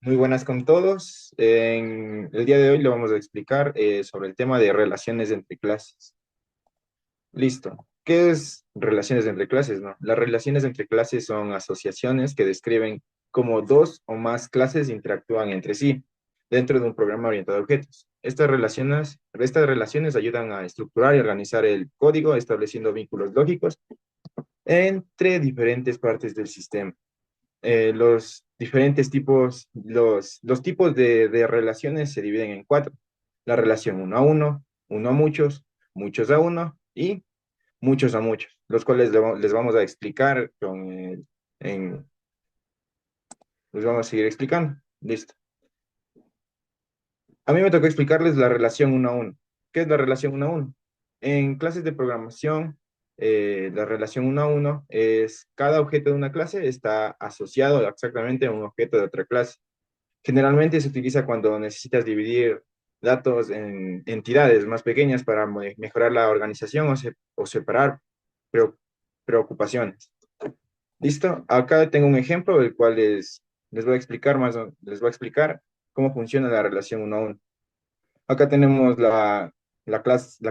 Muy buenas con todos. En el día de hoy le vamos a explicar sobre el tema de relaciones entre clases. Listo. ¿Qué es relaciones entre clases, no? Las relaciones entre clases son asociaciones que describen cómo dos o más clases interactúan entre sí dentro de un programa orientado a objetos. Estas relaciones ayudan a estructurar y organizar el código, estableciendo vínculos lógicos entre diferentes partes del sistema. Los diferentes tipos, los tipos de relaciones se dividen en cuatro. La relación uno a muchos, muchos a uno y muchos a muchos, los cuales les vamos a explicar en, les vamos a seguir explicando. Listo. A mí me tocó explicarles la relación uno a uno. ¿Qué es la relación uno a uno? En clases de programación, la relación uno a uno es cada objeto de una clase está asociado exactamente a un objeto de otra clase. Generalmente se utiliza cuando necesitas dividir datos en entidades más pequeñas para mejorar la organización o separar preo- preocupaciones. ¿Listo? Acá tengo un ejemplo, el cual les voy a explicar les voy a explicar cómo funciona la relación uno a uno. Acá tenemos la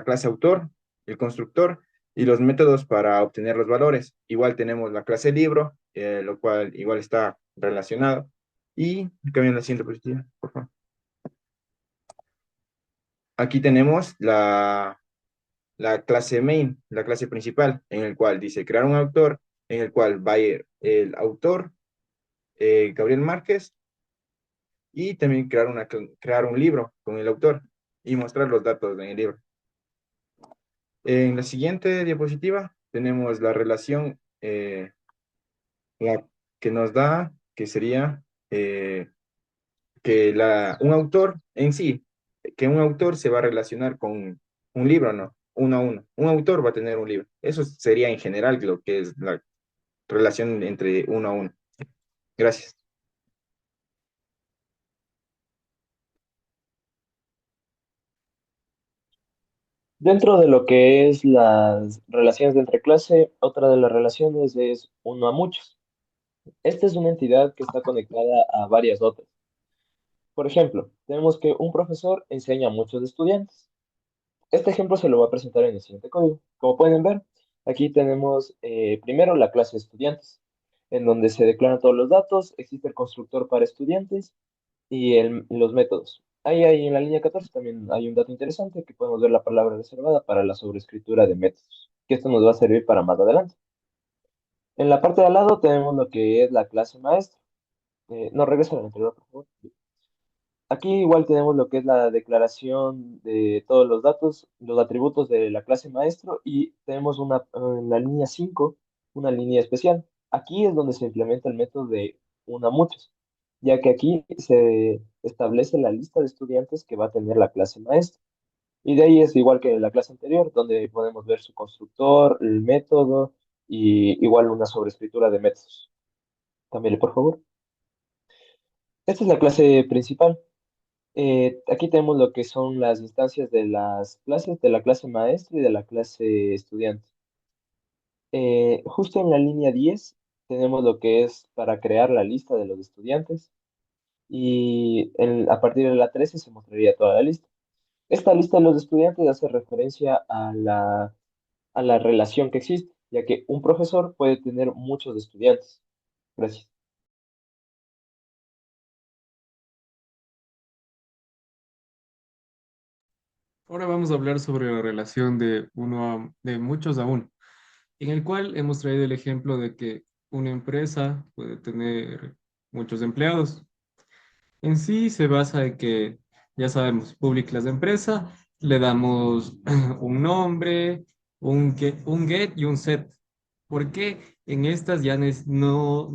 clase autor, el constructor y los métodos para obtener los valores. Igual tenemos la clase libro, lo cual igual está relacionado. Y cambien la siguiente positiva, por favor. Aquí tenemos la clase main, la clase principal, en el cual dice crear un autor, en el cual va a ir el autor, Gabriel Márquez, y también crear un libro con el autor y mostrar los datos en el libro. En la siguiente diapositiva tenemos la relación que nos da, que sería un autor en sí, que un autor se va a relacionar con un libro, ¿no? Uno a uno. Un autor va a tener un libro. Eso sería en general lo que es la relación entre uno a uno. Gracias. Dentro de lo que es las relaciones de entre clase, otra de las relaciones es uno a muchos. Esta es una entidad que está conectada a varias otras. Por ejemplo, tenemos que un profesor enseña a muchos estudiantes. Este ejemplo se lo voy a presentar en el siguiente código. Como pueden ver, aquí tenemos primero la clase de estudiantes, en donde se declaran todos los datos, existe el constructor para estudiantes y los métodos. Ahí en la línea 14 también hay un dato interesante que podemos ver la palabra reservada para la sobrescritura de métodos, que esto nos va a servir para más adelante. En la parte de al lado tenemos lo que es la clase maestro. No, regresa a la anterior, por favor. Aquí igual tenemos lo que es la declaración de todos los datos, los atributos de la clase maestro y tenemos en la línea 5 una línea especial. Aquí es donde se implementa el método de una muchos, ya que aquí se establece la lista de estudiantes que va a tener la clase maestra. Y de ahí es igual que la clase anterior, donde podemos ver su constructor, el método y igual una sobrescritura de métodos. Cámbiale, por favor. Esta es la clase principal. Aquí tenemos lo que son las instancias de las clases, de la clase maestro y de la clase estudiante. Justo en la línea 10 tenemos lo que es para crear la lista de los estudiantes y a partir de la 13 se mostraría toda la lista. Esta lista de los estudiantes hace referencia a la relación que existe, ya que un profesor puede tener muchos estudiantes. Gracias. Ahora vamos a hablar sobre la relación de muchos a uno, en el cual hemos traído el ejemplo de que una empresa puede tener muchos empleados. En sí se basa en que, ya sabemos, public de empresa, le damos un nombre, un get y un set. Porque en estas ya no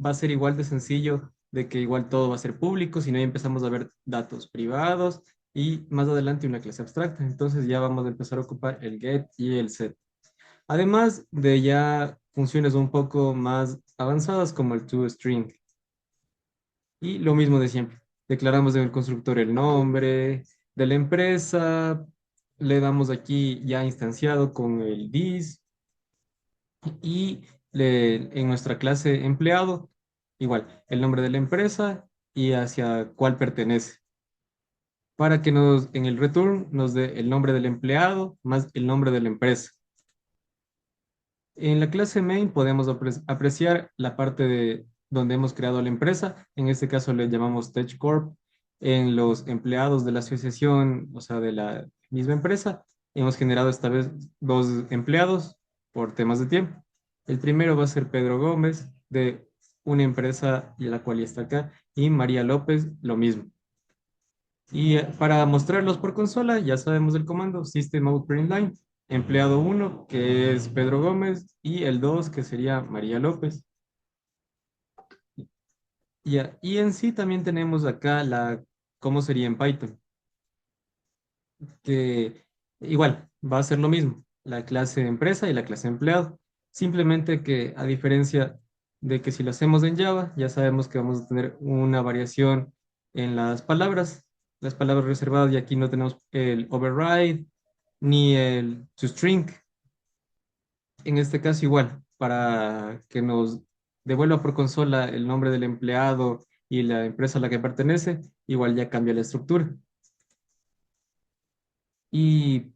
va a ser igual de sencillo de que igual todo va a ser público, sino ya empezamos a ver datos privados y más adelante una clase abstracta. Entonces ya vamos a empezar a ocupar el get y el set. Además de ya funciones un poco más avanzadas como el toString. Y lo mismo de siempre. Declaramos en el constructor el nombre de la empresa, le damos aquí ya instanciado con el this y en nuestra clase empleado, igual, el nombre de la empresa y hacia cuál pertenece, para que en el return nos dé el nombre del empleado más el nombre de la empresa. En la clase main podemos apreciar la parte de donde hemos creado la empresa. En este caso le llamamos Tech Corp. En los empleados de la asociación, o sea, de la misma empresa, hemos generado esta vez dos empleados por temas de tiempo. El primero va a ser Pedro Gómez, de una empresa y la cual ya está acá, y María López, lo mismo. Y para mostrarlos por consola, ya sabemos el comando System Out Print Line, empleado uno que es Pedro Gómez, y el 2 que sería María López. Y en sí también tenemos acá cómo sería en Python, que igual va a ser lo mismo, la clase empresa y la clase empleado. Simplemente que a diferencia de que si lo hacemos en Java, ya sabemos que vamos a tener una variación en las palabras reservadas, y aquí no tenemos el override ni el toString. En este caso igual, para que nos devuelva por consola el nombre del empleado y la empresa a la que pertenece, igual ya cambia la estructura. Y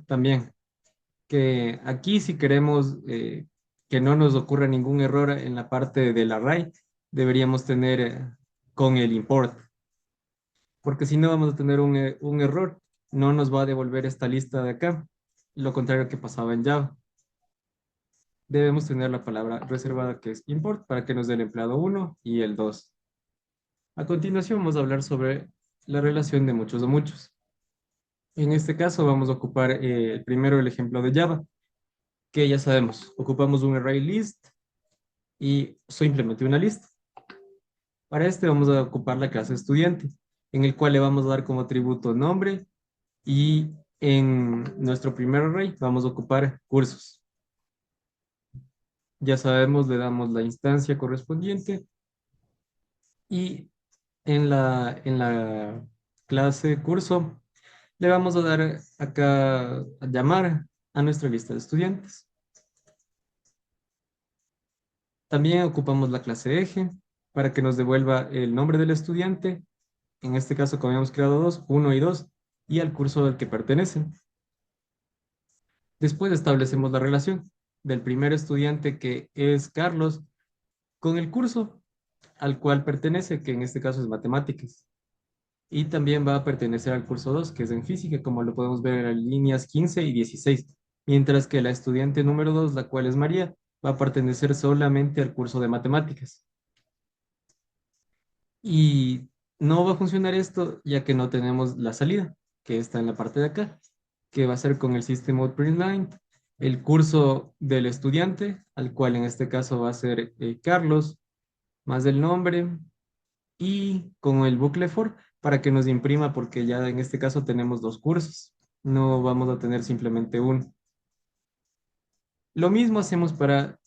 también que aquí si queremos que no nos ocurra ningún error en la parte del array, deberíamos tener con el import, porque si no vamos a tener un error, no nos va a devolver esta lista de acá, lo contrario que pasaba en Java. Debemos tener la palabra reservada que es import para que nos dé el empleado uno y el 2. A continuación vamos a hablar sobre la relación de muchos a muchos. En este caso vamos a ocupar primero el ejemplo de Java, que ya sabemos, ocupamos un array list y simplemente una lista. Para este vamos a ocupar la clase estudiante, en el cual le vamos a dar como atributo nombre, y en nuestro primer array vamos a ocupar cursos. Ya sabemos, le damos la instancia correspondiente, y en la clase curso le vamos a dar acá a llamar a nuestra lista de estudiantes. También ocupamos la clase eje para que nos devuelva el nombre del estudiante, en este caso como habíamos creado dos, uno y dos, y al curso al que pertenecen. Después establecemos la relación del primer estudiante, que es Carlos, con el curso al cual pertenece, que en este caso es matemáticas. Y también va a pertenecer al curso 2 que es en física, como lo podemos ver en las líneas 15 y 16, mientras que la estudiante número 2, la cual es María, va a pertenecer solamente al curso de matemáticas. Y no va a funcionar esto ya que no tenemos la salida, que está en la parte de acá, que va a ser con el System Out Print Line, el curso del estudiante, al cual en este caso va a ser Carlos, más el nombre, y con el bucle for para que nos imprima, porque ya en este caso tenemos dos cursos, no vamos a tener simplemente uno. Lo mismo hacemos para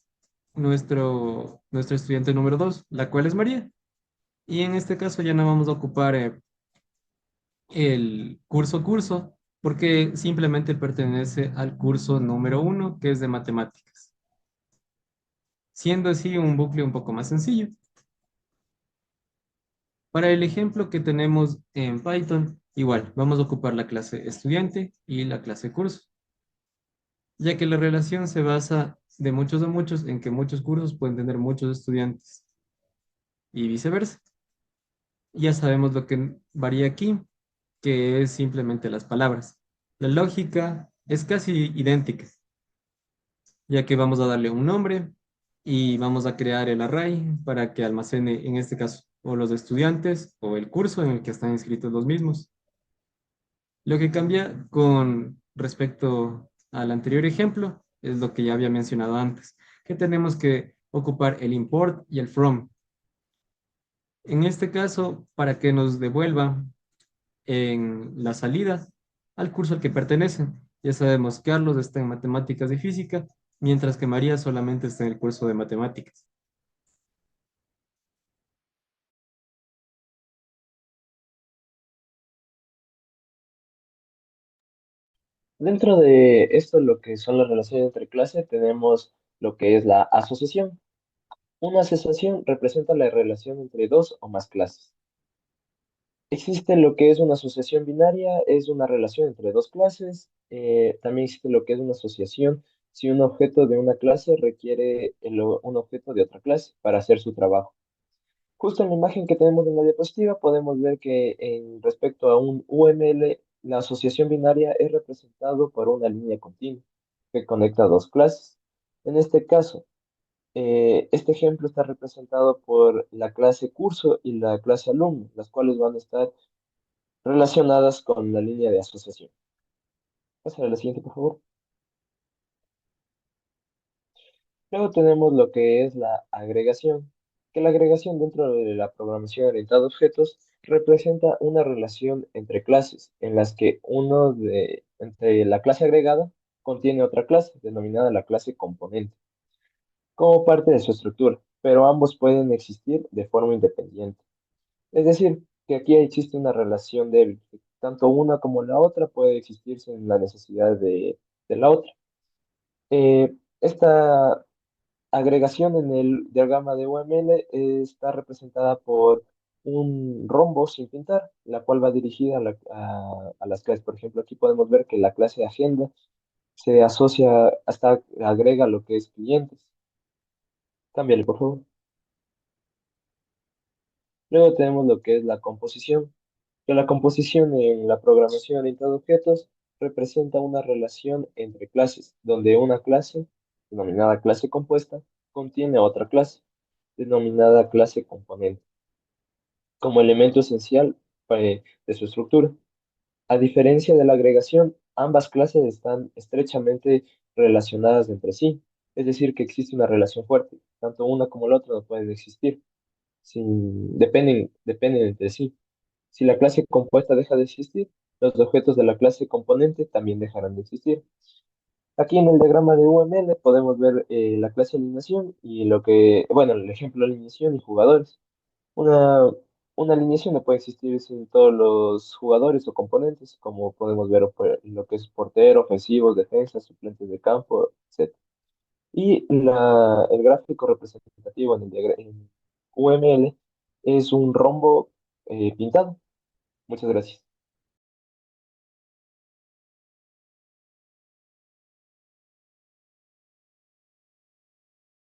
nuestro estudiante número 2, la cual es María. Y en este caso ya no vamos a ocupar el curso, porque simplemente pertenece al curso número 1, que es de matemáticas. Siendo así un bucle un poco más sencillo. Para el ejemplo que tenemos en Python, igual, vamos a ocupar la clase estudiante y la clase curso, ya que la relación se basa de muchos a muchos en que muchos cursos pueden tener muchos estudiantes y viceversa. Ya sabemos lo que varía aquí, que es simplemente las palabras. La lógica es casi idéntica, ya que vamos a darle un nombre y vamos a crear el array para que almacene, en este caso, o los estudiantes o el curso en el que están inscritos los mismos. Lo que cambia con respecto al anterior ejemplo es lo que ya había mencionado antes, que tenemos que ocupar el import y el from. En este caso, para que nos devuelva en la salida al curso al que pertenece. Ya sabemos, Carlos está en matemáticas y física, mientras que María solamente está en el curso de matemáticas. Dentro de esto, lo que son las relaciones entre clases, tenemos lo que es la asociación. Una asociación representa la relación entre dos o más clases. Existe lo que es una asociación binaria, es una relación entre dos clases. También existe lo que es una asociación si un objeto de una clase requiere un objeto de otra clase para hacer su trabajo. Justo en la imagen que tenemos en la diapositiva podemos ver que en respecto a un UML, la asociación binaria es representado por una línea continua que conecta dos clases. En este caso, este ejemplo está representado por la clase curso y la clase alumno, las cuales van a estar relacionadas con la línea de asociación. Pasa a la siguiente, por favor. Luego tenemos lo que es la agregación, que la agregación dentro de la programación orientada a objetos representa una relación entre clases, en las que entre la clase agregada contiene otra clase, denominada la clase componente, como parte de su estructura, pero ambos pueden existir de forma independiente. Es decir, que aquí existe una relación débil, que tanto una como la otra puede existir sin la necesidad de la otra. Esta agregación en el diagrama de UML está representada por un rombo sin pintar, la cual va dirigida a las clases. Por ejemplo, aquí podemos ver que la clase de agenda se asocia, hasta agrega lo que es clientes. Cámbiale, por favor. Luego tenemos lo que es la composición, que la composición en la programación orientada a objetos representa una relación entre clases, donde una clase, denominada clase compuesta, contiene otra clase, denominada clase componente, como elemento esencial de su estructura. A diferencia de la agregación, ambas clases están estrechamente relacionadas entre sí, es decir, que existe una relación fuerte. Tanto una como la otra no pueden existir, dependen entre sí. Si la clase compuesta deja de existir, los objetos de la clase componente también dejarán de existir. Aquí en el diagrama de UML podemos ver la clase alineación y bueno, el ejemplo de alineación y jugadores. Una, una alineación no puede existir sin todos los jugadores o componentes, como podemos ver lo que es portero, ofensivos, defensas, suplentes de campo, etc. Y el gráfico representativo en UML es un rombo pintado. Muchas gracias.